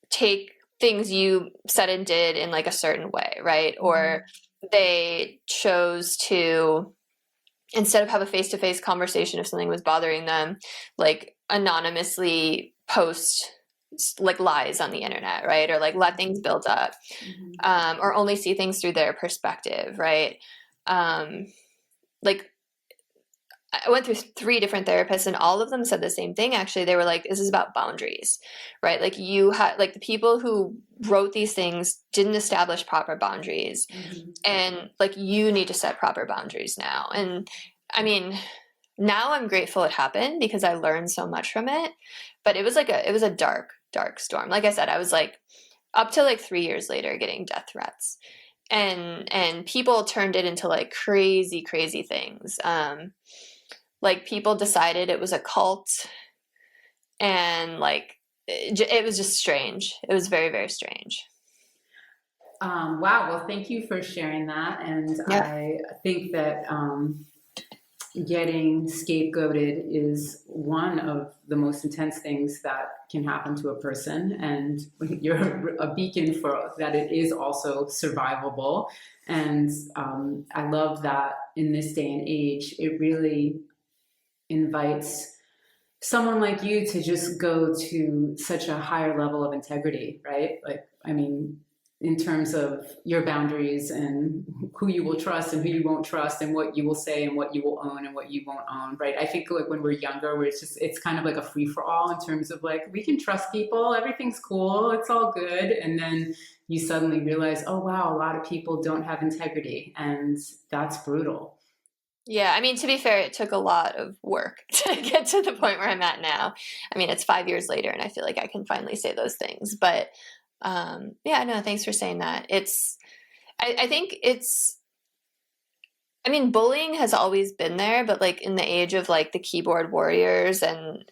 take things you said and did in like a certain way, right? Mm-hmm. Or they chose to, instead of have a face-to-face conversation if something was bothering them, like anonymously post like lies on the internet, right? Or like let things build up, mm-hmm. Or only see things through their perspective, right? Like I went through 3 different therapists and all of them said the same thing. Actually, they were like, this is about boundaries, right? Like you had, like the people who wrote these things didn't establish proper boundaries, mm-hmm. and like you need to set proper boundaries now. And I mean, now I'm grateful it happened because I learned so much from it, but it was a dark storm. Like I said, I was like up to like 3 years later getting death threats, and people turned it into like crazy things. Like people decided it was a cult, and like it was just strange. It was very, very strange. Wow. Well, thank you for sharing that. And yeah. I think that getting scapegoated is one of the most intense things that can happen to a person. And you're a beacon for that. It is also survivable. And I love that in this day and age, it really invites someone like you to just go to such a higher level of integrity, right? Like, I mean, in terms of your boundaries and who you will trust and who you won't trust and what you will say and what you will own and what you won't own, right? I think like when we're younger, where it's kind of like a free for all in terms of like, we can trust people, everything's cool, it's all good. And then you suddenly realize, oh wow, a lot of people don't have integrity, and that's brutal. Yeah, I mean, to be fair, it took a lot of work to get to the point where I'm at now. I mean, it's 5 years later, and I feel like I can finally say those things. But yeah, no, thanks for saying that. I think it's I mean, bullying has always been there, but like in the age of like the keyboard warriors and,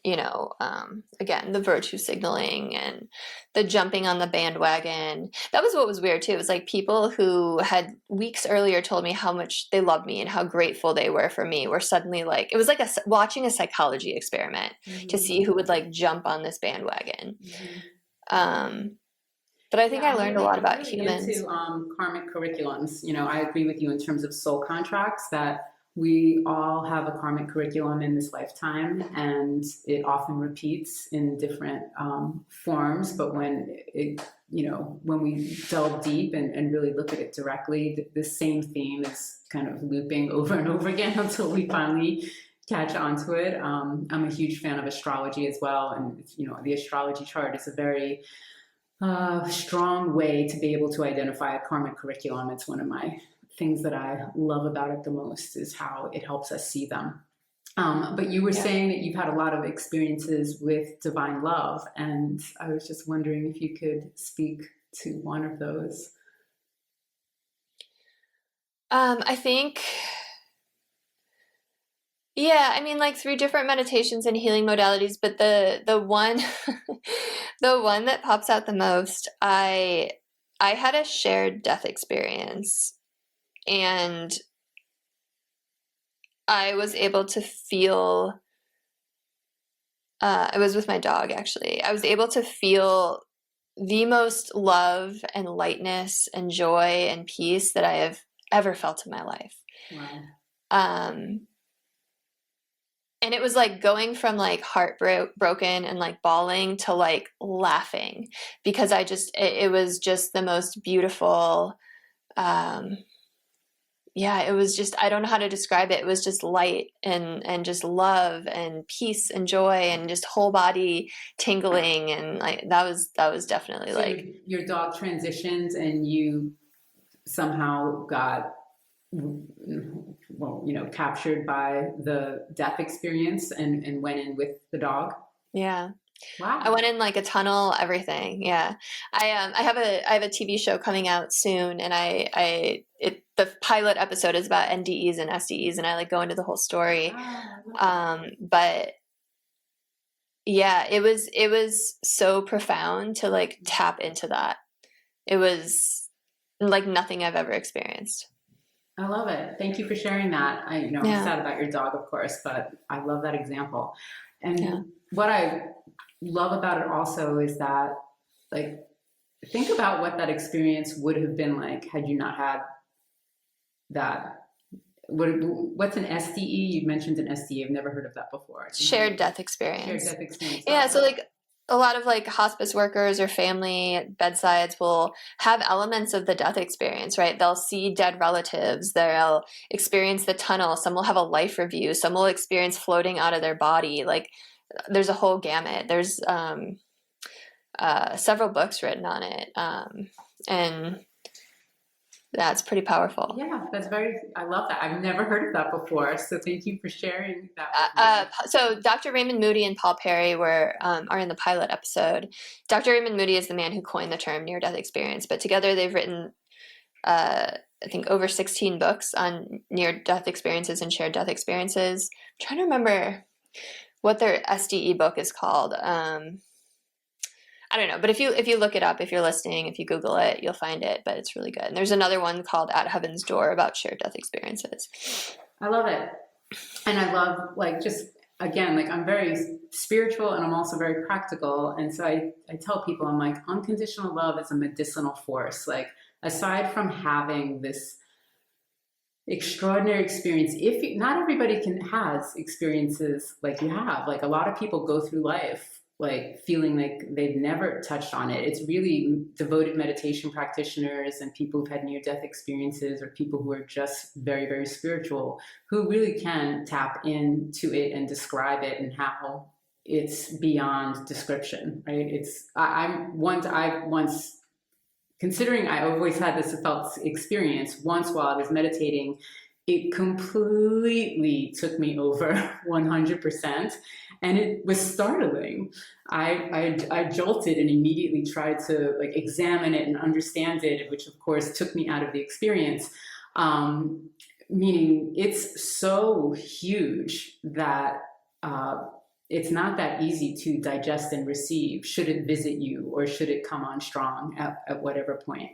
again, the virtue signaling and the jumping on the bandwagon, that was what was weird too. It was like people who had weeks earlier told me how much they loved me and how grateful they were for me were suddenly like, it was like watching a psychology experiment to see who would like jump on this bandwagon. But I think I learned a lot about humans. Into karmic curriculums. I agree with you in terms of soul contracts, that we all have a karmic curriculum in this lifetime, and it often repeats in different forms. But when we delve deep and really look at it directly, the same theme is kind of looping over and over again until we finally catch onto it. I'm a huge fan of astrology as well, and the astrology chart is a very strong way to be able to identify a karmic curriculum. It's one of my things that I love about it the most, is how it helps us see them. But you were saying that you've had a lot of experiences with divine love, and I was just wondering if you could speak to one of those. I think, I mean, like through different meditations and healing modalities, but the one the one that pops out the most, I had a shared death experience, and I was able to feel, I was with my dog actually. I was able to feel the most love and lightness and joy and peace that I have ever felt in my life. Wow. And it was like going from like heartbroken and like bawling to like laughing, because it was just the most beautiful, it was just, I don't know how to describe it. It was just light and just love and peace and joy and just whole body tingling. And like, that was definitely so like, your dog transitions and you somehow got, captured by the death experience and went in with the dog. Yeah. Wow. I went in like a tunnel, everything. Yeah. I have a TV show coming out soon, and the pilot episode is about NDEs and SDEs, and I like go into the whole story. But yeah, it was so profound to like tap into that. It was like nothing I've ever experienced. I love it. Thank you for sharing that. I'm sad about your dog, of course, but I love that example. And what I love about it also is that, like, think about what that experience would have been like had you not had that. What's an SDE? You mentioned an SDE. I've never heard of that before. Shared death experience. Shared death experience. Yeah, so like a lot of like hospice workers or family at bedsides will have elements of the death experience, right? They'll see dead relatives, they'll experience the tunnel, some will have a life review, some will experience floating out of their body. Like there's a whole gamut. There's several books written on it. And that's pretty powerful. Yeah, I love that. I've never heard of that before. So thank you for sharing that. So Dr. Raymond Moody and Paul Perry are in the pilot episode. Dr. Raymond Moody is the man who coined the term near-death experience, but together they've written, I think, over 16 books on near-death experiences and shared death experiences. I'm trying to remember what their SDE book is called. I don't know, but if you look it up, if you're listening, if you Google it, you'll find it, but it's really good. And there's another one called At Heaven's Door about shared death experiences. I love it. And I love, like, just, again, like, I'm very spiritual and I'm also very practical. And so I tell people, I'm like, unconditional love is a medicinal force. Like, aside from having this extraordinary experience, not everybody has experiences like you have. Like, a lot of people go through life like feeling like they've never touched on it. It's really devoted meditation practitioners and people who've had near-death experiences, or people who are just very, very spiritual, who really can tap into it and describe it and how it's beyond description, right? I once, considering I always had this felt experience, once while I was meditating, it completely took me over 100%. And it was startling. I jolted and immediately tried to like examine it and understand it, which of course took me out of the experience. meaning it's so huge that it's not that easy to digest and receive, should it visit you or should it come on strong at whatever point.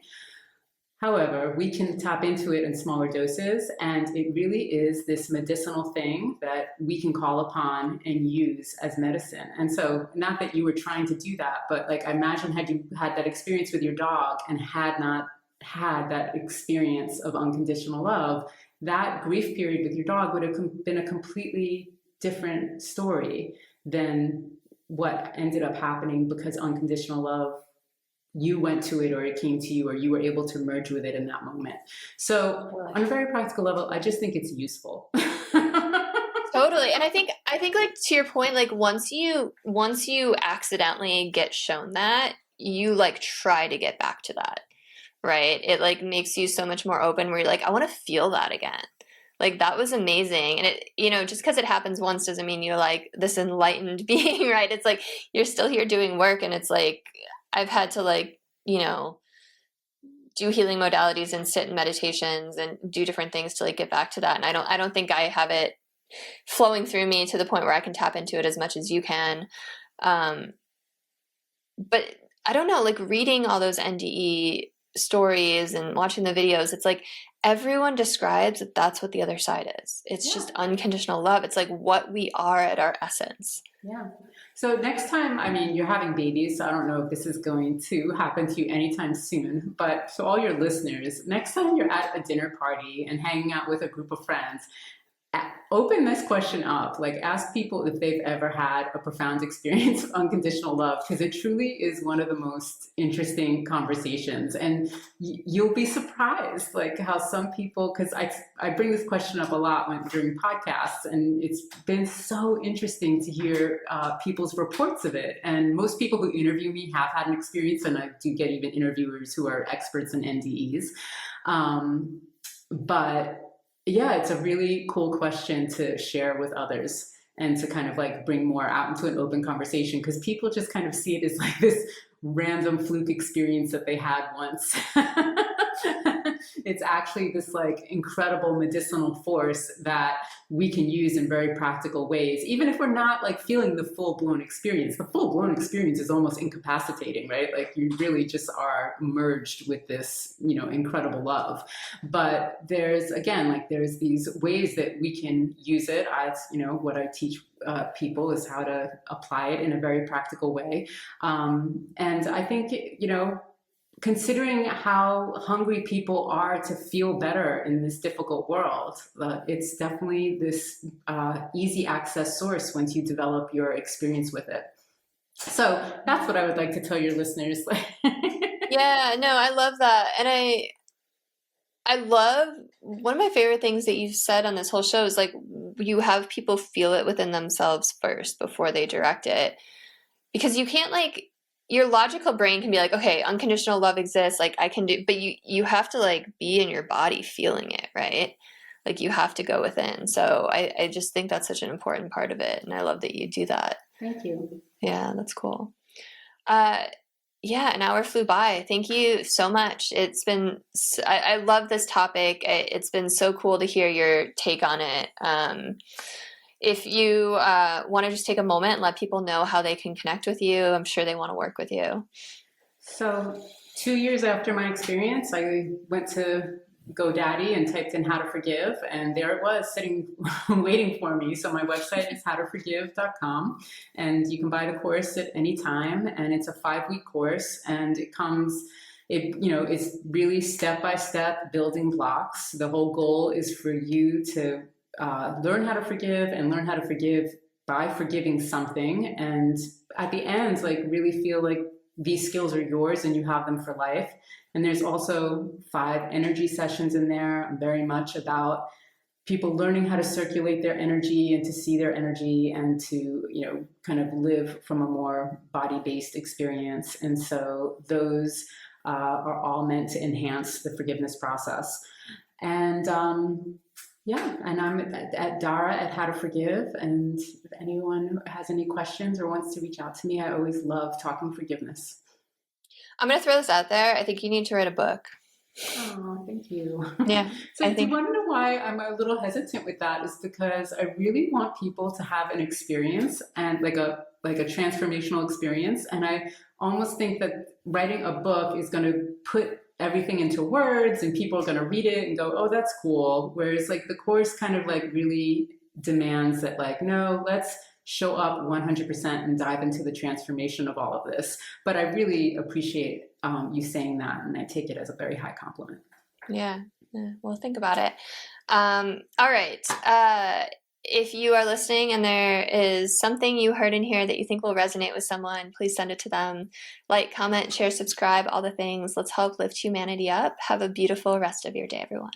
However, we can tap into it in smaller doses, and it really is this medicinal thing that we can call upon and use as medicine. And so, not that you were trying to do that, but like, I imagine had you had that experience with your dog and had not had that experience of unconditional love, that grief period with your dog would have been a completely different story than what ended up happening, because unconditional love, you went to it or it came to you or you were able to merge with it in that moment. So on a very practical level, I just think it's useful. Totally. And I think like, to your point, like once you accidentally get shown that, you like try to get back to that, right? It like makes you so much more open where you're like, I want to feel that again. Like that was amazing. And it, you know, just because it happens once doesn't mean you're like this enlightened being, right? It's like you're still here doing work, and it's like I've had to like, you know, do healing modalities and sit in meditations and do different things to like get back to that. And I don't think I have it flowing through me to the point where I can tap into it as much as you can. But I don't know, like reading all those NDE stories and watching the videos, it's like everyone describes that that's what the other side is. It's just unconditional love. It's like what we are at our essence. Yeah. So next time, I mean, you're having babies, so I don't know if this is going to happen to you anytime soon, but to all your listeners, next time you're at a dinner party and hanging out with a group of friends, open this question up. Like, ask people if they've ever had a profound experience of unconditional love, because it truly is one of the most interesting conversations. And you'll be surprised, like how some people, because I bring this question up a lot during podcasts, and it's been so interesting to hear people's reports of it. And most people who interview me have had an experience, and I do get even interviewers who are experts in NDEs. But yeah, it's a really cool question to share with others and to kind of like bring more out into an open conversation, because people just kind of see it as like this random fluke experience that they had once. It's actually this like incredible medicinal force that we can use in very practical ways, even if we're not like feeling the full-blown experience. The full-blown experience is almost incapacitating, right? Like you really just are merged with this, you know, incredible love. But there's, again, like there's these ways that we can use it. You know, what I teach people is how to apply it in a very practical way. And I think, you know, considering how hungry people are to feel better in this difficult world, it's definitely this easy access source once you develop your experience with it. So that's what I would like to tell your listeners. Yeah, no, I love that. And I love, one of my favorite things that you've said on this whole show is like, you have people feel it within themselves first before they direct it. Because you can't like, your logical brain can be like, okay, unconditional love exists, like I can do, but you have to like be in your body feeling it, right? Like you have to go within. So I just think that's such an important part of it. And I love that you do that. Thank you. Yeah, that's cool. Yeah, an hour flew by. Thank you so much. It's been, I love this topic. It's been so cool to hear your take on it. If you want to just take a moment and let people know how they can connect with you, I'm sure they want to work with you. So 2 years after my experience, I went to GoDaddy and typed in how to forgive, and there it was sitting waiting for me. So my website is howtoforgive.com, and you can buy the course at any time, and it's a 5-week course, and it's really step-by-step building blocks. The whole goal is for you to learn how to forgive and learn how to forgive by forgiving something, and at the end, like really feel like these skills are yours and you have them for life. And there's also 5 energy sessions in there, very much about people learning how to circulate their energy and to see their energy and to, you know, kind of live from a more body-based experience. And so those are all meant to enhance the forgiveness process. And and I'm at Dara at How to Forgive. And if anyone has any questions or wants to reach out to me, I always love talking forgiveness. I'm going to throw this out there. I think you need to write a book. Oh, thank you. Yeah, So I do you think. want to know why I'm a little hesitant with that? Is because I really want people to have an experience and like a transformational experience. And I almost think that writing a book is going to put everything into words and people are going to read it and go, oh, that's cool. Whereas like the course kind of like really demands that like, no, let's show up 100% and dive into the transformation of all of this. But I really appreciate you saying that, and I take it as a very high compliment. Yeah. Well, think about it. All right. If you are listening and there is something you heard in here that you think will resonate with someone, please send it to them. Like, comment, share, subscribe, all the things. Let's help lift humanity up. Have a beautiful rest of your day, everyone.